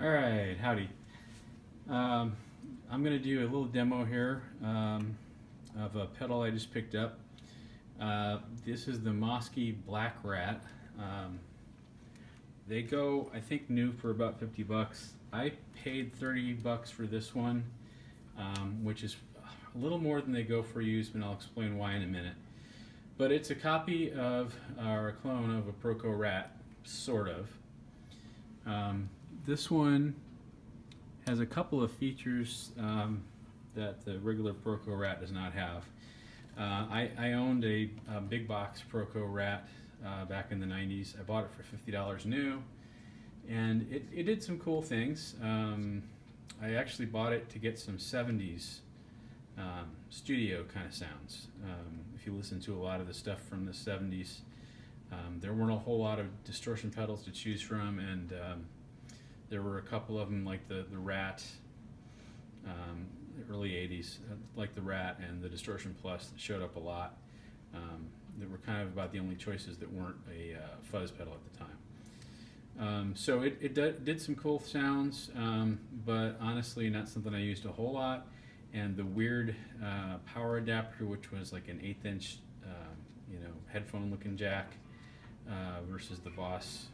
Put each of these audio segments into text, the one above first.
Alright, howdy. I'm going to do a little demo here of a pedal I just picked up. This is the Mosky Black Rat. They go, I think, new for about 50 bucks. I paid 30 bucks for this one, which is a little more than they go for used, and I'll explain why in a minute. But it's a copy of, or a clone of a Proco Rat, sort of. This one has a couple of features that the regular Proco Rat does not have. I owned a big box Proco Rat back in the 90s. I bought it for $50 new, and it did some cool things. I actually bought it to get some 70s studio kind of sounds. If you listen to a lot of the stuff from the 70s, there weren't a whole lot of distortion pedals to choose from, and there were a couple of them, like the Rat, the early 80s, like the Rat and the Distortion Plus, that showed up a lot. That were kind of about the only choices that weren't a fuzz pedal at the time. So it did some cool sounds, but honestly not something I used a whole lot. And the weird power adapter, which was like an 1/8 inch headphone looking jack versus the Boss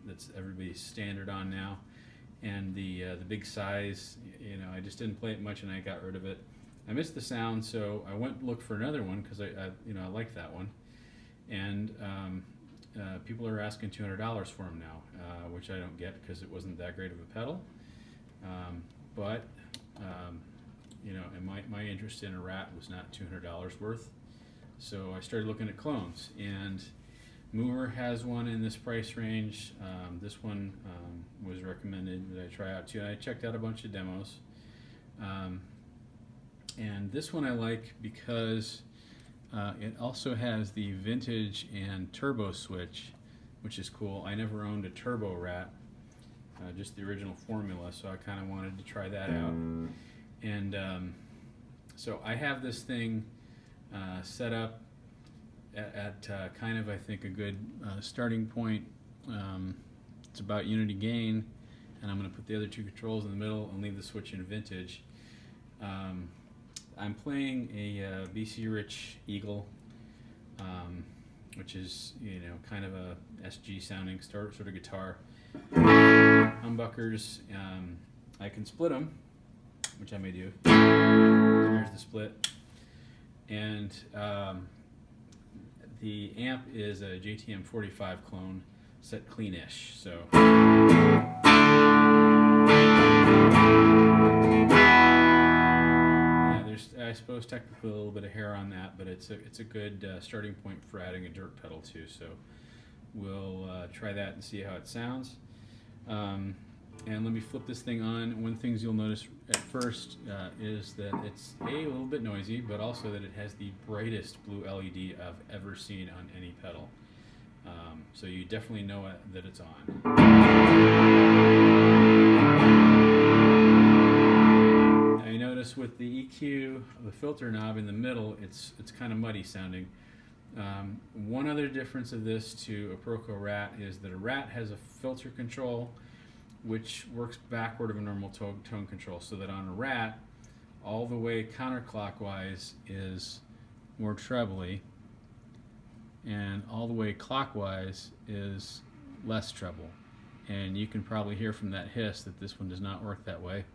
that's everybody's standard on now, and the big size, I just didn't play it much and I got rid of it. I missed the sound, so I went and looked for another one because I liked that one, and people are asking $200 for them now, which I don't get because it wasn't that great of a pedal. But and my interest in a Rat was not $200 worth, so I started looking at clones, and Mover has one in this price range. This one was recommended that I try out too. And I checked out a bunch of demos. And this one I like because it also has the vintage and turbo switch, which is cool. I never owned a turbo Rat, just the original formula, so I kind of wanted to try that out. And so I have this thing set up at kind of, I think, a good starting point. It's about unity gain, and I'm going to put the other two controls in the middle and leave the switch in vintage. I'm playing a BC Rich Eagle, which is kind of a SG sounding sort of guitar. Humbuckers, I can split them, which I may do. Here's the split, and the amp is a JTM 45 clone, set cleanish. So yeah, there's, I suppose, technically a little bit of hair on that, but it's a good starting point for adding a dirt pedal too. So we'll try that and see how it sounds. And let me flip this thing on. One thing you'll notice at first is that it's a little bit noisy, but also that it has the brightest blue LED I've ever seen on any pedal. So you definitely know that it's on. Now you notice with the EQ, the filter knob in the middle, it's kind of muddy sounding. One other difference of this to a Proco Rat is that a Rat has a filter control which works backward of a normal tone control, so that on a Rat, all the way counterclockwise is more trebly, and all the way clockwise is less treble. And you can probably hear from that hiss that this one does not work that way.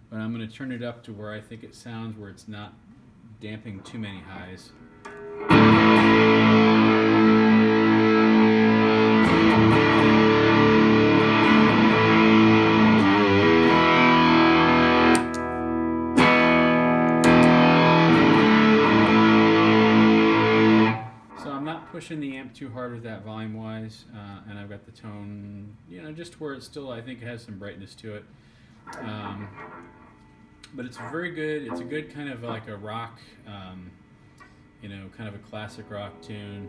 But I'm going to turn it up to where I think it sounds where it's not damping too many highs. Pushing the amp too hard with that volume wise, and I've got the tone, just where it's still, I think it has some brightness to it. But it's very good. It's a good kind of like a rock, kind of a classic rock tune.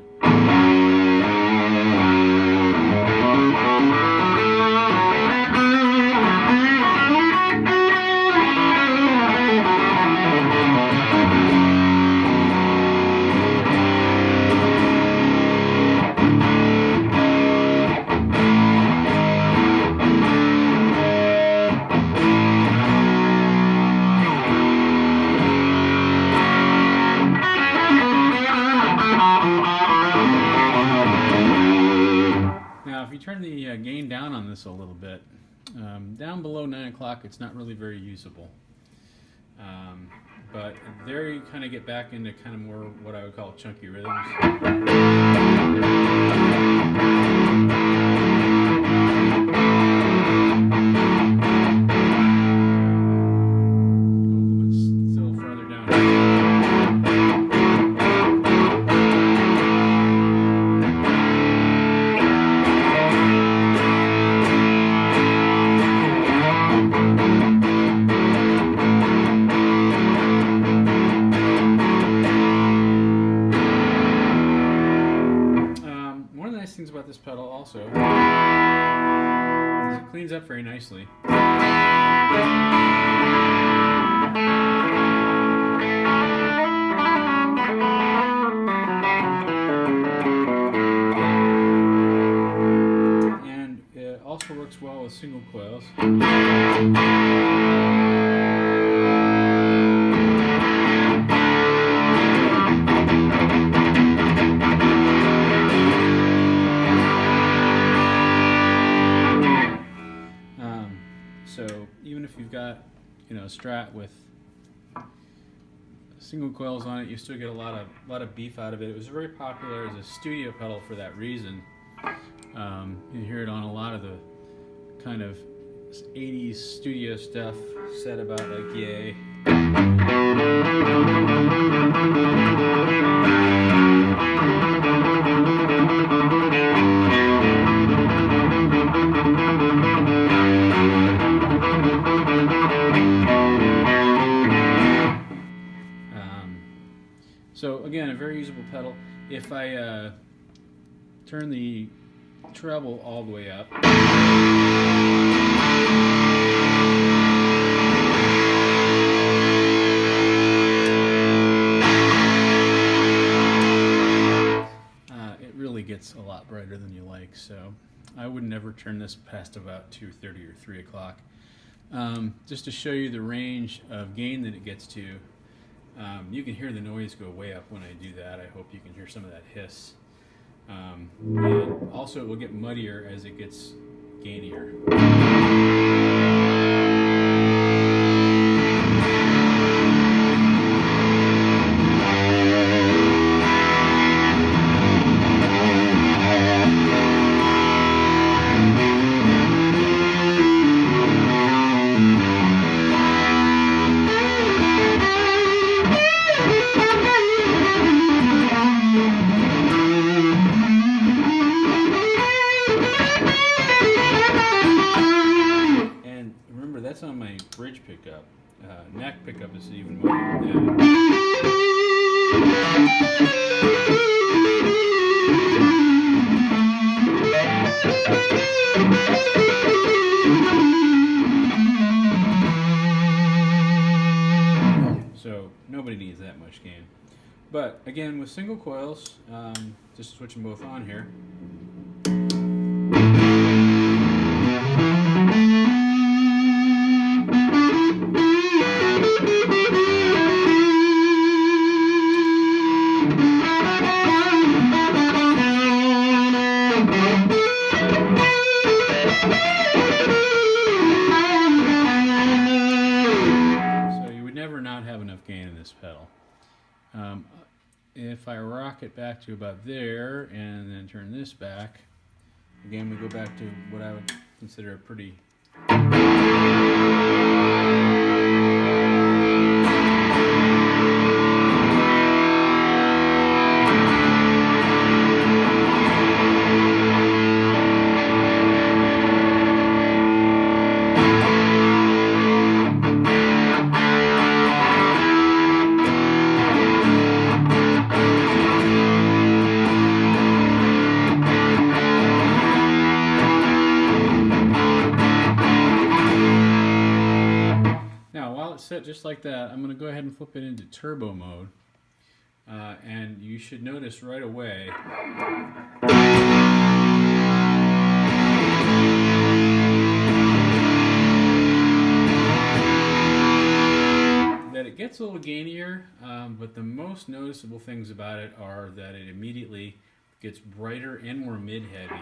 this a little bit. Down below 9 o'clock, it's not really very usable. But there you kind of get back into kind of more what I would call chunky rhythms. Things about this pedal also is it cleans up very nicely. And it also works well with single coils. So even if you've got, you know, a Strat with single coils on it, you still get a lot of beef out of it. It was very popular as a studio pedal for that reason. You hear it on a lot of the kind of 80s studio stuff said about like Yay. So again, a very usable pedal. If I turn the treble all the way up, it really gets a lot brighter than you like. So I would never turn this past about 2:30 or 3 o'clock. Just to show you the range of gain that it gets to. You can hear the noise go way up when I do that. I hope you can hear some of that hiss. And also it will get muddier as it gets gainier. That's on my bridge pickup. Neck pickup is even more than that. So nobody needs that much gain. But again, with single coils, just switch them both on here. Pedal. If I rock it back to about there and then turn this back, again we go back to what I would consider a pretty set just like that. I'm going to go ahead and flip it into turbo mode, and you should notice right away that it gets a little gainier, but the most noticeable things about it are that it immediately gets brighter and more mid-heavy.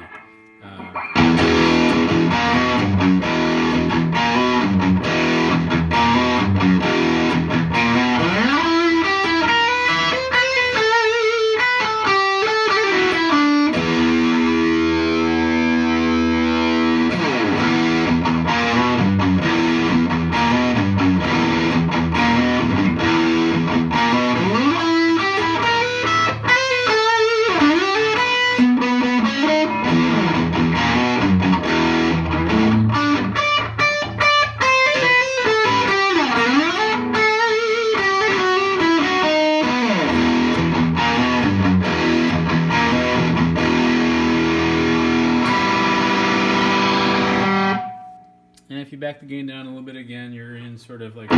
And if you back the gain down a little bit again, you're in sort of like...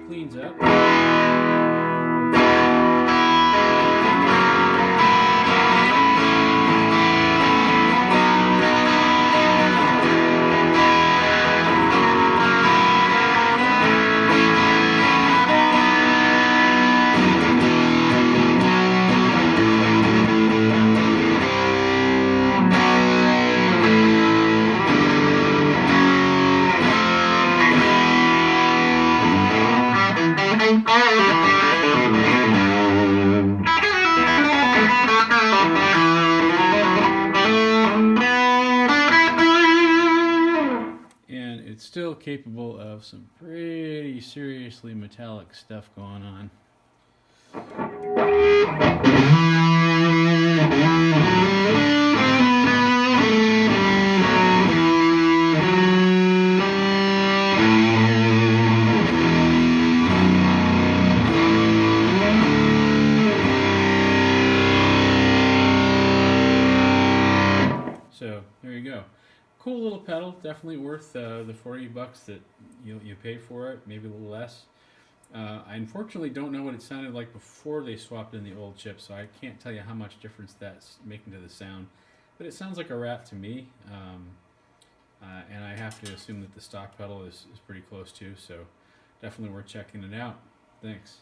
cleans up. It's still capable of some pretty seriously metallic stuff going on. So there you go. Cool little pedal, definitely worth the $40 that you paid for it, maybe a little less. I unfortunately don't know what it sounded like before they swapped in the old chip, so I can't tell you how much difference that's making to the sound. But it sounds like a Rat to me, and I have to assume that the stock pedal is pretty close too, so definitely worth checking it out. Thanks.